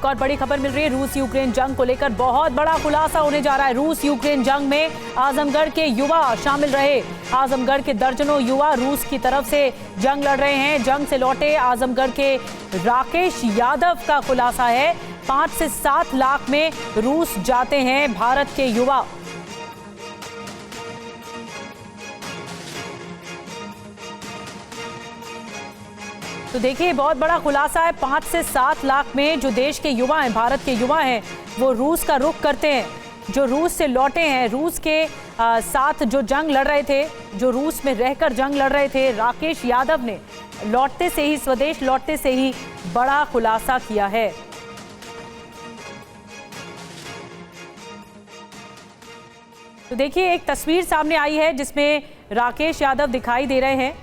एक और बड़ी खबर मिल रही है। रूस यूक्रेन जंग को लेकर बहुत बड़ा खुलासा होने जा रहा है। रूस यूक्रेन जंग में आजमगढ़ के युवा शामिल रहे। आजमगढ़ के दर्जनों युवा रूस की तरफ से जंग लड़ रहे हैं। जंग से लौटे आजमगढ़ के राकेश यादव का खुलासा है, 5 से 7 लाख में रूस जाते हैं भारत के युवा। तो देखिए, बहुत बड़ा खुलासा है। 5 से 7 लाख में जो देश के युवा हैं, भारत के युवा हैं, वो रूस का रुख करते हैं। जो रूस से लौटे हैं, रूस के साथ जो जंग लड़ रहे थे, जो रूस में रहकर जंग लड़ रहे थे, राकेश यादव ने लौटते से ही, स्वदेश लौटते से ही बड़ा खुलासा किया है। तो देखिए, एक तस्वीर सामने आई है जिसमें राकेश यादव दिखाई दे रहे हैं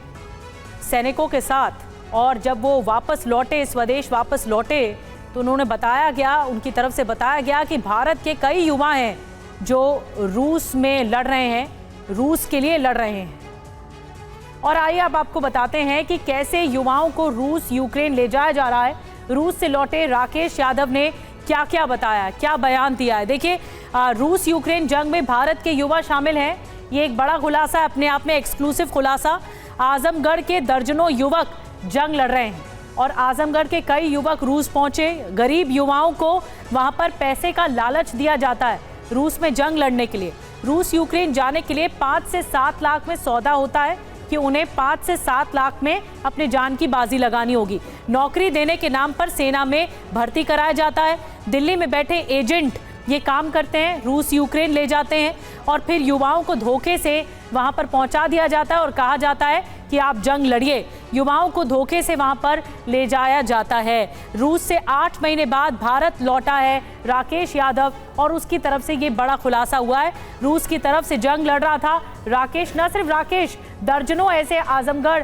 सैनिकों के साथ। और जब वो वापस लौटे, स्वदेश वापस लौटे, तो उन्होंने बताया गया, उनकी तरफ से बताया गया कि भारत के कई युवा हैं जो रूस में लड़ रहे हैं, रूस के लिए लड़ रहे हैं। और आइए अब आपको बताते हैं कि कैसे युवाओं को रूस यूक्रेन ले जाया जा रहा है। रूस से लौटे राकेश यादव ने क्या क्या बताया, क्या बयान दिया है। देखिए, रूस यूक्रेन जंग में भारत के युवा शामिल हैं। ये एक बड़ा खुलासा है, अपने आप में एक्सक्लूसिव खुलासा। आजमगढ़ के दर्जनों युवक जंग लड़ रहे हैं और आजमगढ़ के कई युवक रूस पहुंचे। गरीब युवाओं को वहां पर पैसे का लालच दिया जाता है रूस में जंग लड़ने के लिए। रूस यूक्रेन जाने के लिए 5 से 7 लाख में सौदा होता है कि उन्हें 5 से 7 लाख में अपने जान की बाजी लगानी होगी। नौकरी देने के नाम पर सेना में भर्ती कराया जाता है। दिल्ली में बैठे एजेंट ये काम करते हैं, रूस यूक्रेन ले जाते हैं और फिर युवाओं को धोखे से वहां पर पहुंचा दिया जाता है और कहा जाता है कि आप जंग लड़िए। युवाओं को धोखे से वहां पर ले जाया जाता है। रूस से 8 महीने बाद भारत लौटा है राकेश यादव और उसकी तरफ से ये बड़ा खुलासा हुआ है। रूस की तरफ से जंग लड़ रहा था राकेश। न सिर्फ राकेश, दर्जनों ऐसे आजमगढ़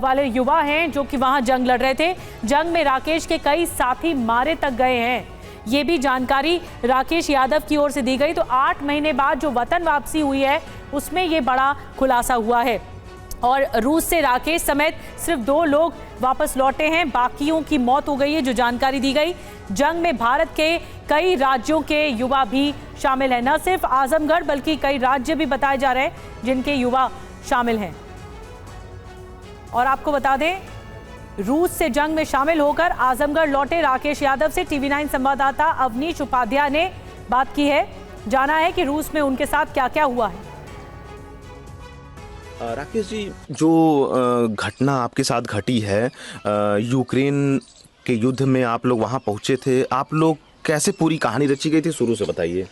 वाले युवा हैं जो कि वहां जंग लड़ रहे थे। जंग में राकेश के कई साथी मारे तक गए हैं। ये भी जानकारी राकेश यादव की ओर से दी गई। तो 8 महीने बाद जो वतन वापसी हुई है उसमें ये बड़ा खुलासा हुआ है। और रूस से राकेश समेत सिर्फ 2 लोग वापस लौटे हैं, बाकियों की मौत हो गई है, जो जानकारी दी गई। जंग में भारत के कई राज्यों के युवा भी शामिल हैं। न सिर्फ आजमगढ़ बल्कि कई राज्य भी बताए जा रहे हैं जिनके युवा शामिल हैं। और आपको बता दें, रूस से जंग में शामिल होकर आजमगढ़ लौटे राकेश यादव से टीवी9 संवाददाता अवनीश उपाध्याय ने बात की है। जाना है कि रूस में उनके साथ क्या क्या हुआ है। राकेश जी, जो घटना आपके साथ घटी है, यूक्रेन के युद्ध में आप लोग वहां पहुंचे थे, आप लोग कैसे पूरी कहानी रची गई थी, शुरू से बताइए।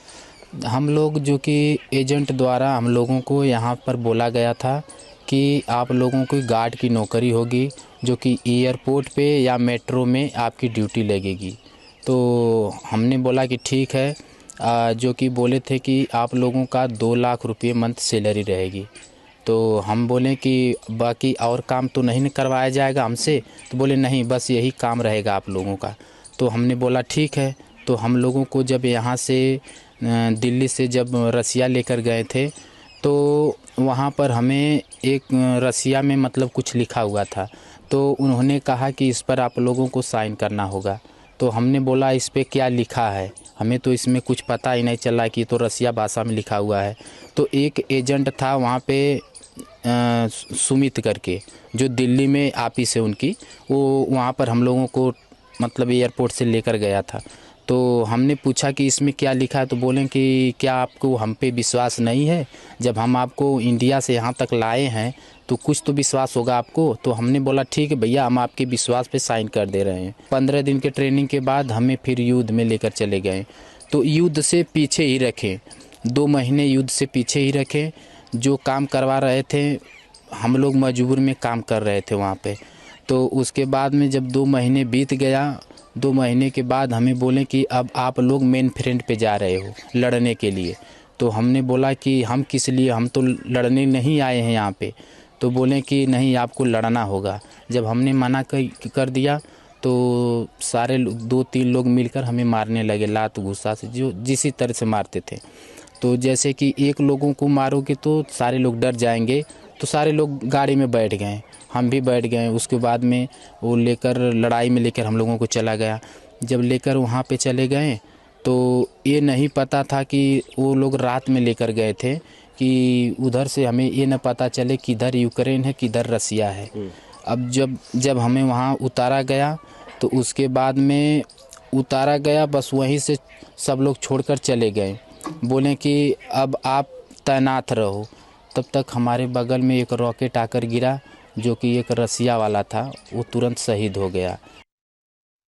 हम लोग जो कि एजेंट द्वारा हम लोगों को यहाँ पर बोला गया था कि आप लोगों को गार्ड की नौकरी होगी, जो कि एयरपोर्ट पे या मेट्रो में आपकी ड्यूटी लगेगी। तो हमने बोला कि ठीक है। जो कि बोले थे कि आप लोगों का 2 लाख रुपये मंथ सैलरी रहेगी। तो हम बोले कि बाकी और काम तो नहीं करवाया जाएगा हमसे। तो बोले नहीं, बस यही काम रहेगा आप लोगों का। तो हमने बोला ठीक है। तो हम लोगों को जब यहाँ से दिल्ली से जब रसिया लेकर गए थे, तो वहाँ पर हमें एक रसिया में मतलब कुछ लिखा हुआ था। तो उन्होंने कहा कि इस पर आप लोगों को साइन करना होगा। तो हमने बोला इस पे क्या लिखा है, हमें तो इसमें कुछ पता ही नहीं चला कि तो रसिया भाषा में लिखा हुआ है। तो एक एजेंट था वहाँ पे सुमित करके, जो दिल्ली में ऑफिस है उनकी, वो वहाँ पर हम लोगों को मतलब एयरपोर्ट से लेकर गया था। तो हमने पूछा कि इसमें क्या लिखा है। तो बोले कि क्या आपको हम पे विश्वास नहीं है? जब हम आपको इंडिया से यहाँ तक लाए हैं तो कुछ तो विश्वास होगा आपको। तो हमने बोला ठीक है भैया, हम आपके विश्वास पे साइन कर दे रहे हैं। 15 दिन के ट्रेनिंग के बाद हमें फिर युद्ध में लेकर चले गए। तो युद्ध से पीछे ही रखे, 2 महीने युद्ध से पीछे ही रखे। जो काम करवा रहे थे, हम लोग मजबूर में काम कर रहे थे वहाँ पे। तो उसके बाद में जब 2 महीने बीत गया, 2 महीने के बाद हमें बोले कि अब आप लोग मेन फ्रंट पे जा रहे हो लड़ने के लिए। तो हमने बोला कि हम किस लिए, हम तो लड़ने नहीं आए हैं यहाँ पे। तो बोले कि नहीं, आपको लड़ना होगा। जब हमने मना कर दिया तो सारे 2-3 लोग मिलकर हमें मारने लगे लात गुस्सा से, जो जिसी तरह से मारते थे। तो जैसे कि एक लोगों को मारोगे तो सारे लोग डर जाएंगे। तो सारे लोग गाड़ी में बैठ गए, हम भी बैठ गए। उसके बाद में वो लेकर लड़ाई में लेकर हम लोगों को चला गया। जब लेकर वहाँ पे चले गए तो ये नहीं पता था कि वो लोग रात में लेकर गए थे कि उधर से हमें ये न पता चले किधर यूक्रेन है किधर रसिया है। अब जब हमें वहाँ उतारा गया तो उसके बाद में उतारा गया, बस वहीं से सब लोग छोड़कर चले गए, बोले कि अब आप तैनात रहो। तब तक हमारे बगल में एक रॉकेट आकर गिरा जो कि एक रसिया वाला था, वो तुरंत शहीद हो गया।